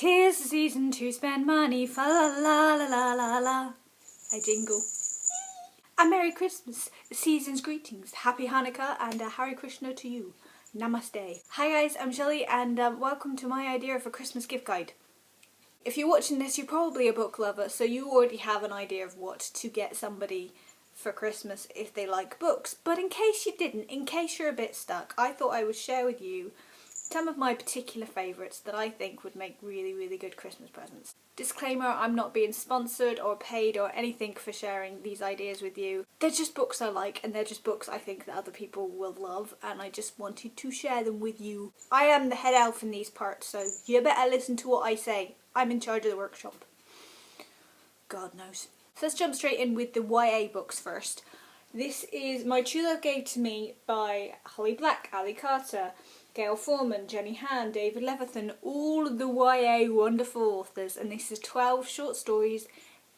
'Tis the season to spend money, fa la la la la la la. I jingle. A Merry Christmas, season's greetings, Happy Hanukkah, and a Hare Krishna to you. Namaste. Hi guys, I'm Shelley, and welcome to my idea of a Christmas gift guide. If you're watching this, you're probably a book lover, so you already have an idea of what to get somebody for Christmas if they like books. But in case you didn't, in case you're a bit stuck, I thought I would share with you some of my particular favourites that I think would make really good Christmas presents. Disclaimer, I'm not being sponsored or paid or anything for sharing these ideas with you. They're just books I like, and they're just books I think that other people will love, and I just wanted to share them with you. I am the head elf in these parts, so you better listen to what I say. I'm in charge of the workshop. God knows. So let's jump straight in with the YA books first. This is My True Love Gave to Me by Holly Black, Ali Carter, Gail Foreman, Jenny Han, David Levithan, all of the YA wonderful authors, and this is 12 short stories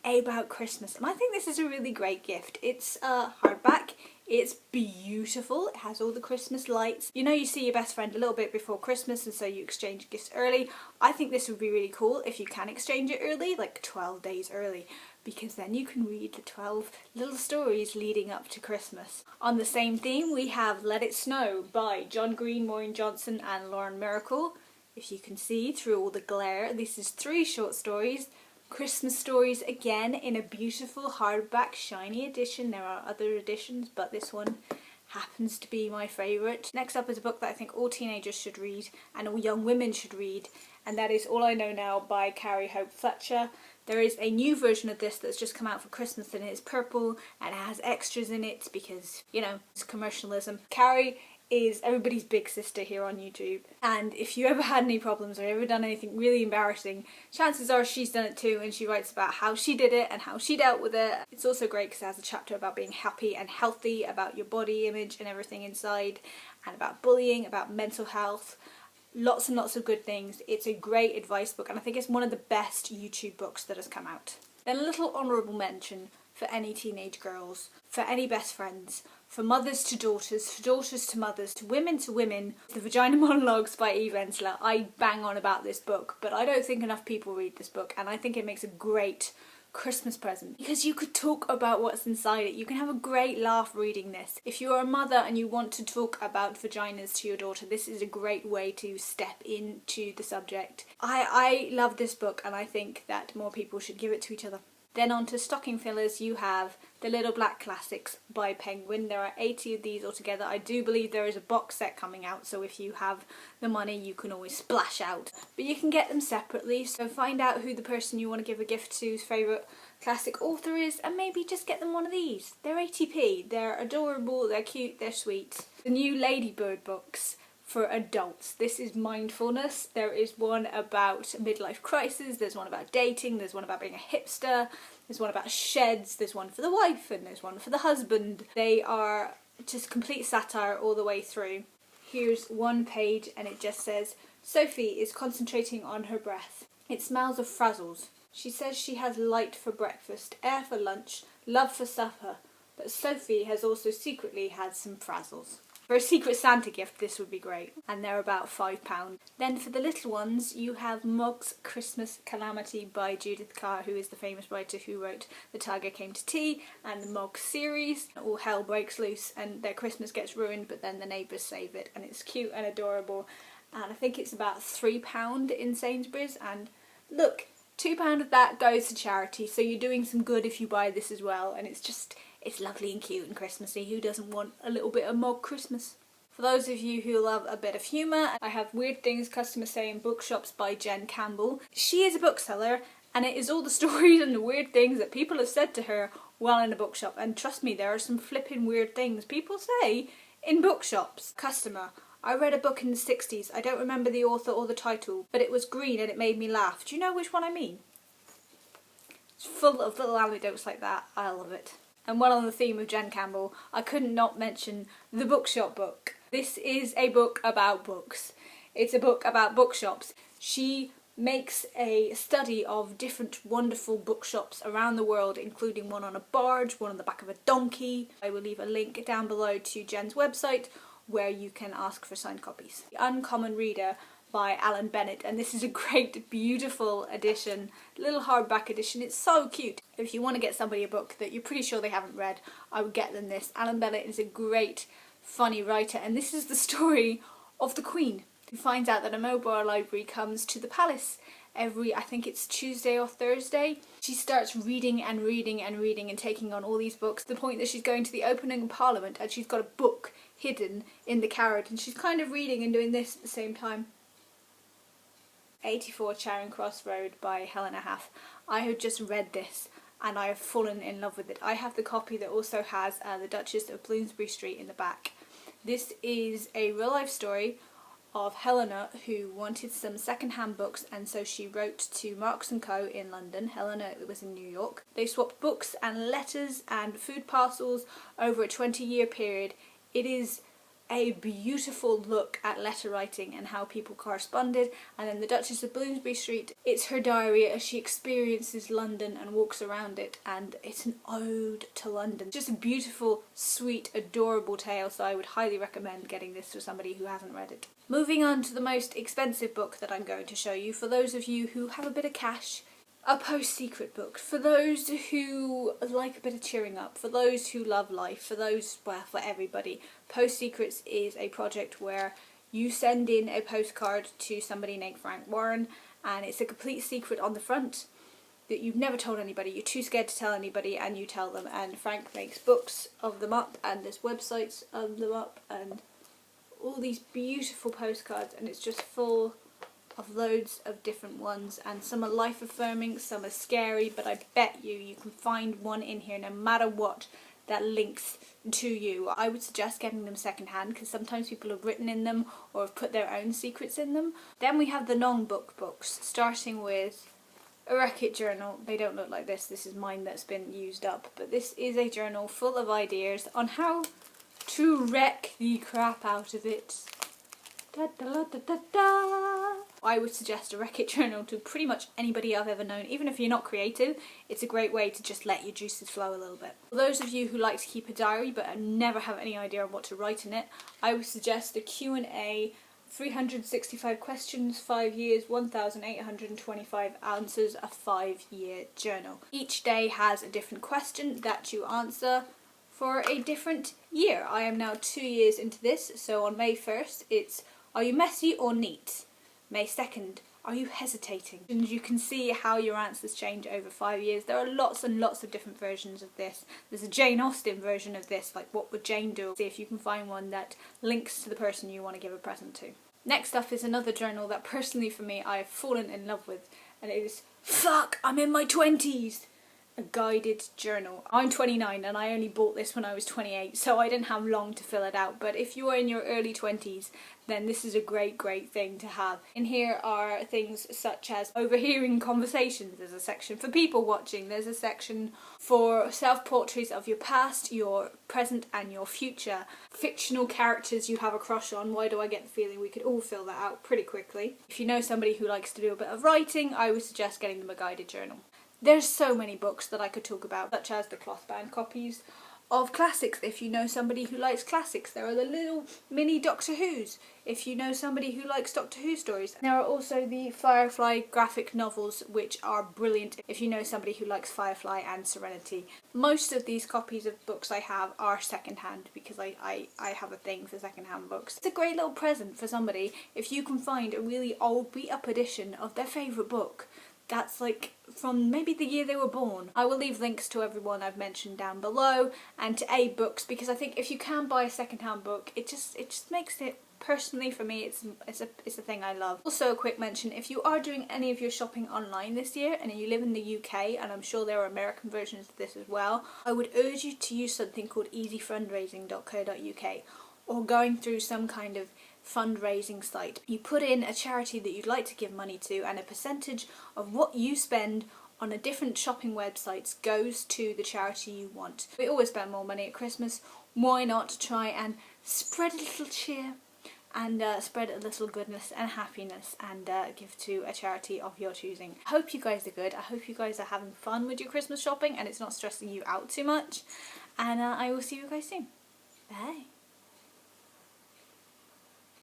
about Christmas, and I think this is a really great gift. It's hardback, it's beautiful, it has all the Christmas lights. You know, you see your best friend a little bit before Christmas and so you exchange gifts early. I think this would be really cool if you can exchange it early, like 12 days early, because then you can read the 12 little stories leading up to Christmas. On the same theme, we have Let It Snow by John Green, Maureen Johnson and Lauren Miracle. If you can see through all the glare, this is 3 short stories. Christmas stories again in a beautiful hardback shiny edition. There are other editions, but this one happens to be my favourite. Next up is a book that I think all teenagers should read and all young women should read, and that is All I Know Now by Carrie Fletcher. There is a new version of this that's just come out for Christmas, and it's purple and it has extras in it because, you know, it's commercialism. Carrie is everybody's big sister here on YouTube, and if you ever had any problems or ever done anything really embarrassing, chances are she's done it too, and she writes about how she did it and how she dealt with it. It's also great because it has a chapter about being happy and healthy, about your body image and everything inside, and about bullying, about mental health. Lots and lots of good things. It's a great advice book, and I think it's one of the best YouTube books that has come out. Then a little honourable mention for any teenage girls, for any best friends, for mothers to daughters, for daughters to mothers, to women, The Vagina Monologues by Ensler. I bang on about this book, but I don't think enough people read this book, and I think it makes a great Christmas present because you could talk about what's inside it. You can have a great laugh reading this. If you're a mother and you want to talk about vaginas to your daughter, this is a great way to step into the subject. I love this book, and I think that more people should give it to each other. Then on to stocking fillers, you have The Little Black Classics by Penguin. There are 80 of these altogether. I do believe there is a box set coming out, so if you have the money you can always splash out. But you can get them separately, so find out who the person you want to give a gift to's favourite classic author is, and maybe just get them one of these. They're 80p, they're adorable, they're cute, they're sweet. The new LadyBird books for adults. This is mindfulness. There is one about midlife crisis, there's one about dating, there's one about being a hipster, there's one about sheds, there's one for the wife, and there's one for the husband. They are just complete satire all the way through. Here's one page and it just says, Sophie is concentrating on her breath. It smells of frazzles. She says she has light for breakfast, air for lunch, love for supper, but Sophie has also secretly had some frazzles. For a Secret Santa gift, this would be great, and they're about £5. Then for the little ones, you have Mog's Christmas Calamity by Judith Kerr, who is the famous writer who wrote The Tiger Came to Tea and the Mog series. All hell breaks loose and their Christmas gets ruined, but then the neighbours save it, and it's cute and adorable, and I think it's about £3 in Sainsbury's, and look, £2 of that goes to charity, so you're doing some good if you buy this as well, and it's lovely and cute and Christmassy. Who doesn't want a little bit of Mog Christmas? For those of you who love a bit of humour, I have Weird Things Customers Say in Bookshops by Jen Campbell. She is a bookseller, and it is all the stories and the weird things that people have said to her while in a bookshop, and trust me, there are some flipping weird things people say in bookshops. Customer: I read a book in the 60s, I don't remember the author or the title, but it was green and it made me laugh. Do you know which one I mean? It's full of little anecdotes like that. I love it. And while on the theme of Jen Campbell, I couldn't not mention The Bookshop Book. This is a book about books. It's a book about bookshops. She makes a study of different wonderful bookshops around the world, including one on a barge, one on the back of a donkey. I will leave a link down below to Jen's website where you can ask for signed copies. The Uncommon Reader by Alan Bennett, and this is a great, beautiful edition, little hardback edition. It's so cute. If you want to get somebody a book that you're pretty sure they haven't read, I would get them this. Alan Bennett is a great, funny writer, and this is the story of the Queen, who finds out that a mobile library comes to the palace every, I think it's Tuesday or Thursday. She starts reading and reading and reading and taking on all these books to the point that she's going to the opening of Parliament and she's got a book hidden in the carriage and she's kind of reading and doing this at the same time. 84 Charing Cross Road by Helena Hanff. I have just read this and I have fallen in love with it. I have the copy that also has the Duchess of Bloomsbury Street in the back. This is a real life story of Helena, who wanted some second-hand books, and so she wrote to Marks & Co. in London. Helena was in New York. They swapped books and letters and food parcels over a 20-year period. It is a beautiful look at letter writing and how people corresponded. And then the Duchess of Bloomsbury Street, it's her diary as she experiences London and walks around it, and it's an ode to London. Just a beautiful, sweet, adorable tale, so I would highly recommend getting this for somebody who hasn't read it. Moving on to the most expensive book that I'm going to show you, for those of you who have a bit of cash. A post-secret book, for those who like a bit of cheering up, for those who love life, for those, well, for everybody. Post-secrets is a project where you send in a postcard to somebody named Frank Warren, and it's a complete secret on the front that you've never told anybody, you're too scared to tell anybody, and you tell them, and Frank makes books of them up, and there's websites of them up, and all these beautiful postcards, and it's just full of loads of different ones, and some are life affirming, some are scary, but I bet you can find one in here no matter what that links to you. I would suggest getting them second hand because sometimes people have written in them or have put their own secrets in them. Then we have the non-book books, starting with a Wreck-It journal. They don't look like this is mine that's been used up, but this is a journal full of ideas on how to wreck the crap out of it. Da, da, da, da, da. I would suggest a Wreck-It journal to pretty much anybody I've ever known. Even if you're not creative, it's a great way to just let your juices flow a little bit. For those of you who like to keep a diary but never have any idea on what to write in it, I would suggest the Q&A 365 questions, 5 years, 1,825 answers, a 5-year journal. Each day has a different question that you answer for a different year. I am now 2 years into this, so on May 1st it's, are you messy or neat? May 2nd, are you hesitating? And you can see how your answers change over 5 years. There are lots and lots of different versions of this. There's a Jane Austen version of this, like what would Jane do? See if you can find one that links to the person you want to give a present to. Next up is another journal that personally for me I have fallen in love with, and it is Fuck, I'm in my 20s! A guided journal. I'm 29 and I only bought this when I was 28, so I didn't have long to fill it out, but if you are in your early 20s then this is a great thing to have. In here are things such as overhearing conversations, there's a section for people watching, there's a section for self-portraits of your past, your present and your future, fictional characters you have a crush on. Why do I get the feeling we could all fill that out pretty quickly. If you know somebody who likes to do a bit of writing, I would suggest getting them a guided journal. There's so many books that I could talk about, such as the cloth-bound copies of classics. If you know somebody who likes classics, there are the little mini Doctor Who's. If you know somebody who likes Doctor Who stories, there are also the Firefly graphic novels, which are brilliant if you know somebody who likes Firefly and Serenity. Most of these copies of books I have are second-hand because I have a thing for second-hand books. It's a great little present for somebody if you can find a really old beat-up edition of their favourite book that's like from maybe the year they were born. I will leave links to everyone I've mentioned down below and to A books, because I think if you can buy a second-hand book, it just makes it, personally for me, it's a thing I love. Also a quick mention, if you are doing any of your shopping online this year and you live in the UK, and I'm sure there are American versions of this as well, I would urge you to use something called easyfundraising.co.uk or going through some kind of fundraising site. You put in a charity that you'd like to give money to, and a percentage of what you spend on a different shopping websites goes to the charity you want. We always spend more money at Christmas. Why not try and spread a little cheer and spread a little goodness and happiness and give to a charity of your choosing. I hope you guys are good. I hope you guys are having fun with your Christmas shopping and it's not stressing you out too much. And I will see you guys soon. Bye.